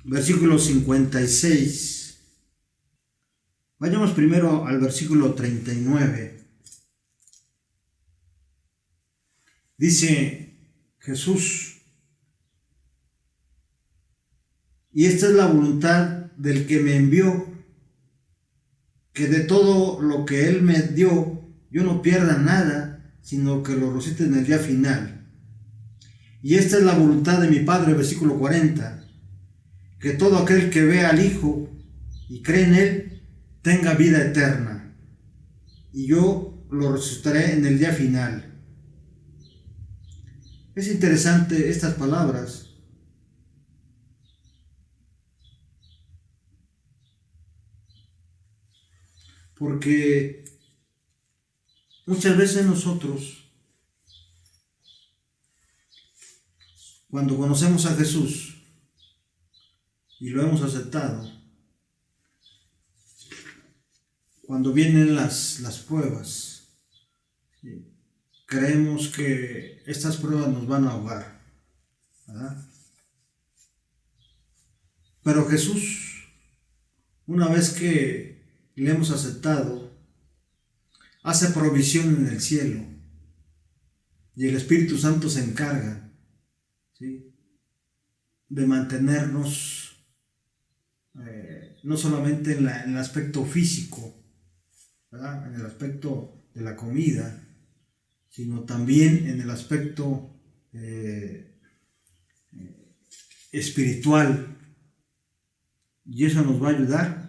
Speaker 2: versículo 56. Vayamos primero al versículo 39. Dice Jesús: y esta es la voluntad del que me envió, que de todo lo que él me dio, yo no pierda nada, sino que lo resucite en el día final. Y esta es la voluntad de mi Padre, versículo 40, que todo aquel que vea al Hijo y cree en él, tenga vida eterna, y yo lo resucitaré en el día final. Es interesante estas palabras, porque muchas veces nosotros, cuando conocemos a Jesús y lo hemos aceptado, cuando vienen las pruebas, creemos que estas pruebas nos van a ahogar, ¿verdad? Pero Jesús, una vez que le hemos aceptado, hace provisión en el cielo, y el Espíritu Santo se encarga, ¿sí?, de mantenernos no solamente en el aspecto físico, ¿verdad?, en el aspecto de la comida, sino también en el aspecto espiritual, y eso nos va a ayudar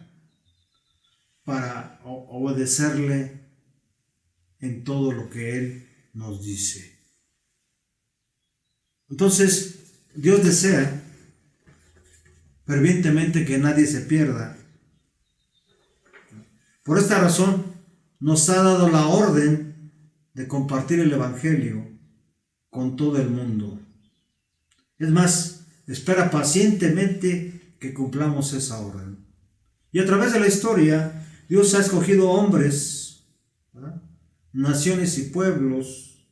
Speaker 2: para obedecerle en todo lo que Él nos dice. Entonces, Dios desea fervientemente que nadie se pierda. Por esta razón, nos ha dado la orden de compartir el Evangelio con todo el mundo. Es más, espera pacientemente que cumplamos esa orden. Y a través de la historia, Dios ha escogido hombres, ¿verdad?, naciones y pueblos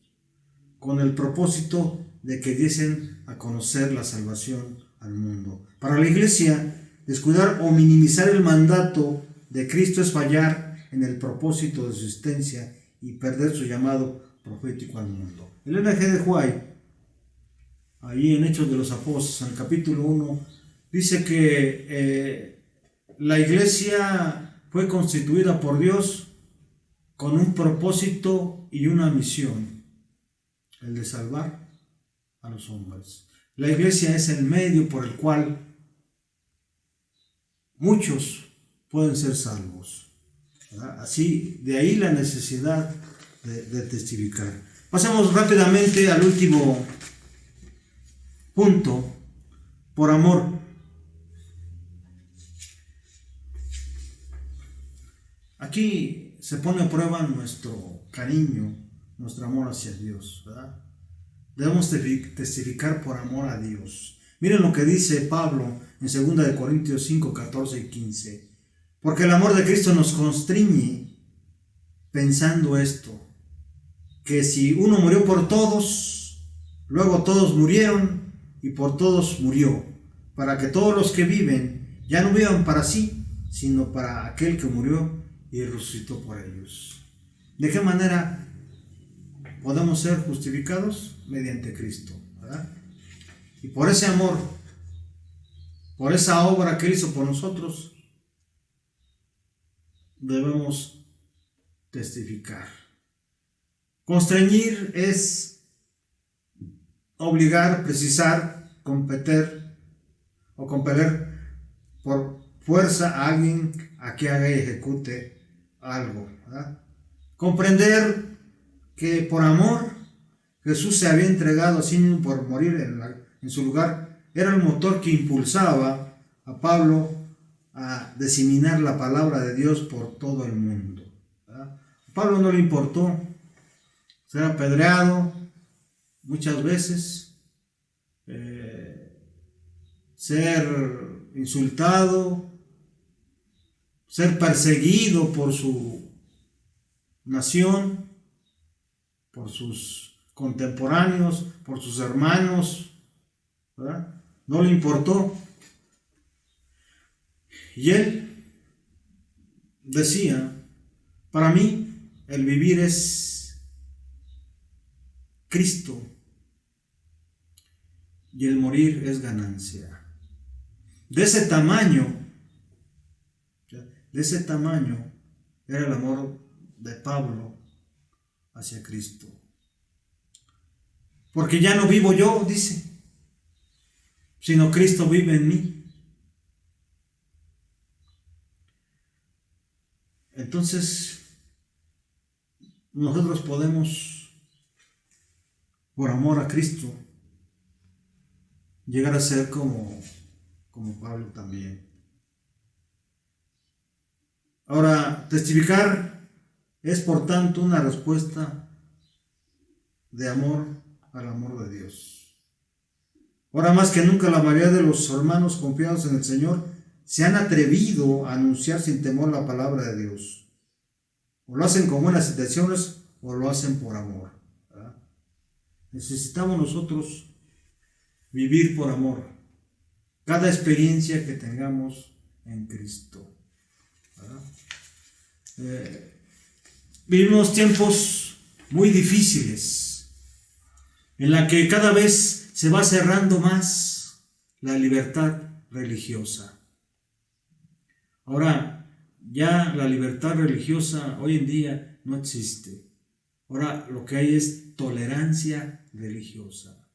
Speaker 2: con el propósito de que diesen a conocer la salvación al mundo. Para la Iglesia, descuidar o minimizar el mandato de Cristo es fallar en el propósito de su existencia y perder su llamado profético al mundo. El Ellen G. White, ahí en Hechos de los Apóstoles, en el capítulo 1, dice que la Iglesia fue constituida por Dios con un propósito y una misión, el de salvar a los hombres. La Iglesia es el medio por el cual muchos pueden ser salvos, ¿verdad? Así, de ahí la necesidad de testificar. Pasemos rápidamente al último punto: por amor. Aquí se pone a prueba nuestro cariño, nuestro amor hacia Dios, ¿verdad? Debemos testificar por amor a Dios. Miren lo que dice Pablo en 2 Corintios 5, 14 y 15. Porque el amor de Cristo nos constriñe, pensando esto, que si uno murió por todos, luego todos murieron y por todos murió, para que todos los que viven ya no vivan para sí, sino para aquel que murió y resucitó por ellos. ¿De qué manera podemos ser justificados? Mediante Cristo, ¿verdad? Y por ese amor, por esa obra que Él hizo por nosotros, debemos testificar. Constreñir es obligar, precisar, compeler por fuerza a alguien a que haga y ejecute algo, ¿verdad? Comprender que por amor Jesús se había entregado a sí mismo por morir en su lugar, era el motor que impulsaba a Pablo a diseminar la palabra de Dios por todo el mundo, ¿verdad? A Pablo no le importó ser apedreado muchas veces, ser insultado, ser perseguido por su nación, por sus contemporáneos, por sus hermanos, ¿verdad? No le importó. Y él decía: para mí el vivir es Cristo y el morir es ganancia. De ese tamaño era el amor de Pablo hacia Cristo. Porque ya no vivo yo, dice, sino Cristo vive en mí. Entonces, nosotros podemos, por amor a Cristo, llegar a ser como Pablo también. Ahora, testificar es por tanto una respuesta de amor al amor de Dios. Ahora más que nunca la mayoría de los hermanos confiados en el Señor se han atrevido a anunciar sin temor la palabra de Dios. O lo hacen con buenas intenciones o lo hacen por amor, ¿verdad? Necesitamos nosotros vivir por amor cada experiencia que tengamos en Cristo, ¿verdad? Vivimos tiempos muy difíciles en la que cada vez se va cerrando más la libertad religiosa. Ahora, ya la libertad religiosa hoy en día no existe. Ahora lo que hay es tolerancia religiosa.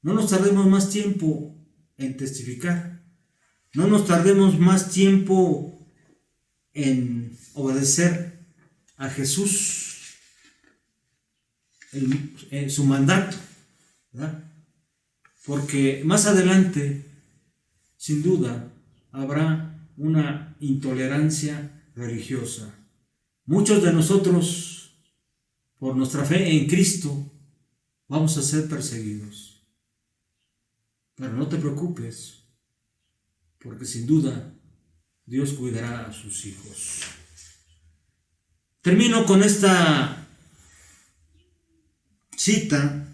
Speaker 2: No nos tardemos más tiempo en testificar. No nos tardemos más tiempo en obedecer a Jesús su mandato, ¿verdad? Porque más adelante, sin duda, habrá una intolerancia religiosa. Muchos de nosotros, por nuestra fe en Cristo, vamos a ser perseguidos. Pero no te preocupes, porque sin duda Dios cuidará a sus hijos. Termino con esta cita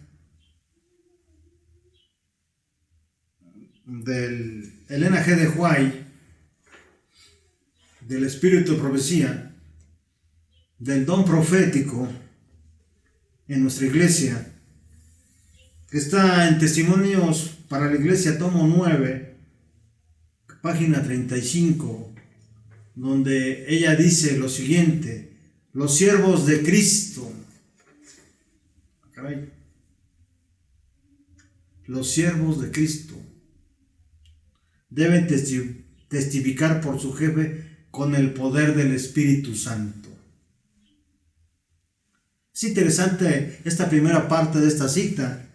Speaker 2: del Elena G. de White, del Espíritu de Profecía, del don profético en nuestra iglesia, que está en Testimonios para la Iglesia, tomo 9, página 35, donde ella dice lo siguiente: los siervos de Cristo, los siervos de Cristo deben testificar por su jefe con el poder del Espíritu Santo. Es interesante esta primera parte de esta cita,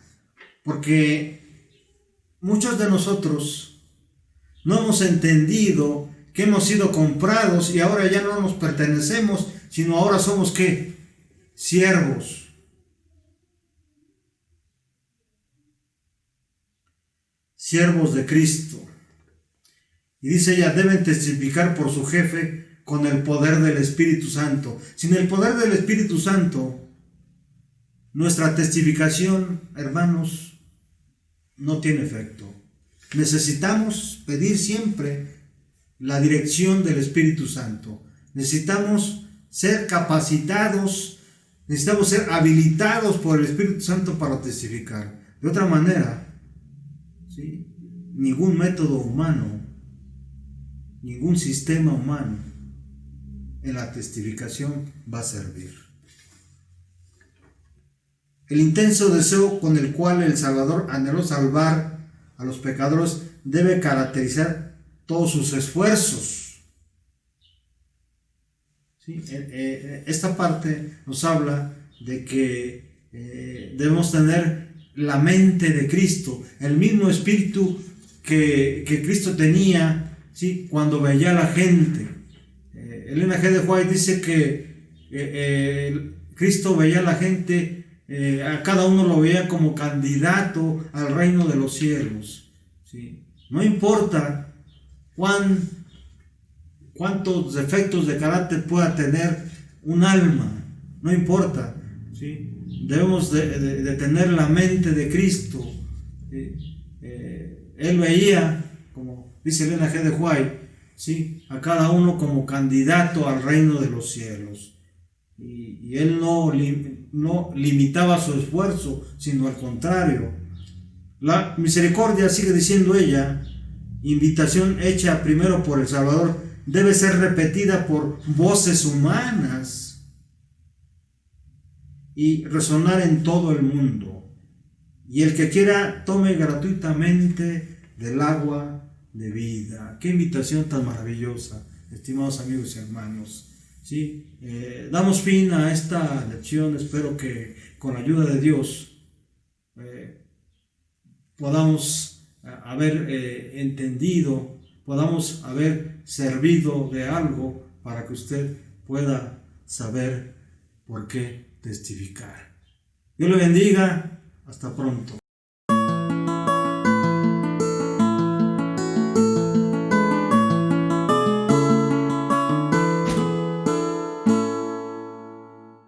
Speaker 2: porque muchos de nosotros no hemos entendido que hemos sido comprados y ahora ya no nos pertenecemos, sino ahora somos ¿qué? Siervos. Siervos de Cristo. Y dice ella, deben testificar por su jefe con el poder del Espíritu Santo. Sin el poder del Espíritu Santo, nuestra testificación, hermanos, no tiene efecto. Necesitamos pedir siempre la dirección del Espíritu Santo. Necesitamos ser capacitados, necesitamos ser habilitados por el Espíritu Santo para testificar. De otra manera, ¿sí?, ningún método humano, ningún sistema humano en la testificación va a servir. El intenso deseo con el cual el Salvador anheló salvar a los pecadores debe caracterizar todos sus esfuerzos. ¿Sí? Esta parte nos habla de que debemos tener la mente de Cristo, el mismo espíritu que Cristo tenía, ¿sí?, cuando veía a la gente. Elena G. de White dice que Cristo veía a la gente, a cada uno lo veía como candidato al reino de los cielos, ¿sí? No importa cuántos defectos de carácter pueda tener un alma, no importa, ¿sí? Debemos de tener la mente de Cristo. Él veía, como dice Elena G. de White, ¿sí?, a cada uno como candidato al reino de los cielos. Y él no limitaba su esfuerzo, sino al contrario. La misericordia, sigue diciendo ella, invitación hecha primero por el Salvador, debe ser repetida por voces humanas y resonar en todo el mundo. Y el que quiera, tome gratuitamente del agua de vida. Qué invitación tan maravillosa, estimados amigos y hermanos. ¿Sí? Damos fin a esta lección. Espero que con la ayuda de Dios podamos haber entendido, podamos haber servido de algo para que usted pueda saber por qué testificar. Dios le bendiga. Hasta pronto.